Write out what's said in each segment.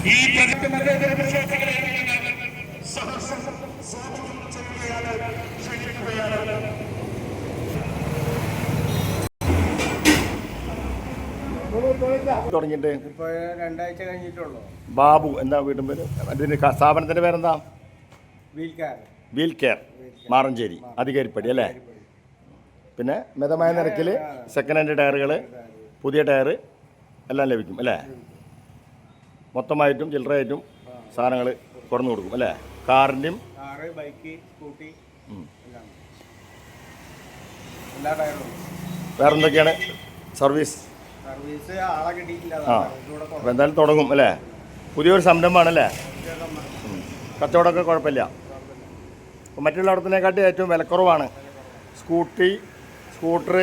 ഈ മതേതര വിശ്വാസികളെ സഹർഷം സ്വാഗതം ചെയ്യുകയാണ്, ക്ഷണിക്കുകയാണ്. തുടങ്ങിയിട്ട് ഇപ്പോൾ 2 ആഴ്ച കഴിഞ്ഞിട്ടുള്ളൂ. ബാബു എന്താ വീട്ടും പേര്? അതിന് സ്ഥാപനത്തിൻ്റെ പേരെന്താ? വീൽ കെയർ മാറഞ്ചേരി അധികാരിപ്പടി അല്ലേ? പിന്നെ മിതമായ നിരക്കിൽ സെക്കൻഡ് ഹാൻഡ് ടയറുകൾ, പുതിയ ടയർ എല്ലാം ലഭിക്കും അല്ലേ? മൊത്തമായിട്ടും ചില്ലറയായിട്ടും സാധനങ്ങൾ തുറന്നു കൊടുക്കും അല്ലേ? കാറിൻ്റെയും ബൈക്ക്, സ്കൂട്ടി എല്ലാ ടയറും. വേറെന്തൊക്കെയാണ് സർവീസ്? ആളെ കിട്ടിയിട്ടില്ല. അപ്പോൾ എന്തായാലും തുടങ്ങും അല്ലേ? പുതിയൊരു സംരംഭമാണല്ലേ? കച്ചവടമൊക്കെ കുഴപ്പമില്ല. അപ്പോൾ മറ്റുള്ളയിടത്തിനെക്കാട്ടി ഏറ്റവും വിലക്കുറവാണ്. സ്കൂട്ടർ,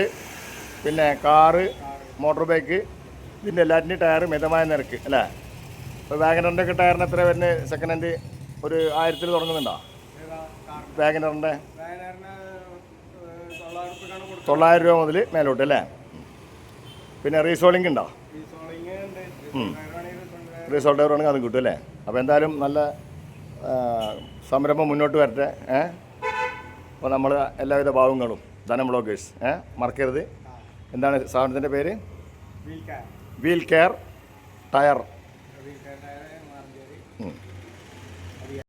പിന്നെ കാറ്, മോട്ടോർ ബൈക്ക്, ഇതിൻ്റെ എല്ലാറ്റിൻ്റെയും ടയർ മിതമായ നിരക്ക് അല്ലേ? ഇപ്പോൾ വാഗനറിൻ്റെ ഒക്കെ ടയറിന് എത്ര വരുന്നത്? സെക്കൻഡ് ഹാൻഡ് ഒരു 1000 തുടങ്ങുന്നുണ്ടോ? വാഗനറിൻ്റെ 900 രൂപ മുതൽ മേലോട്ട് അല്ലേ? പിന്നെ റീസോളിംഗ് ഉണ്ടോ? റീസോൾ ടയർ ആണെങ്കിൽ അതും കിട്ടും അല്ലേ? അപ്പോൾ എന്തായാലും നല്ല സംരംഭം മുന്നോട്ട് വരട്ടെ. അപ്പോൾ നമ്മൾ എല്ലാവിധ ഭാവങ്ങളും ധനം ബ്ലോഗേഴ്സ് മറക്കരുത്. എന്താണ് സ്ഥാപനത്തിൻ്റെ പേര്? Wheel care tyre.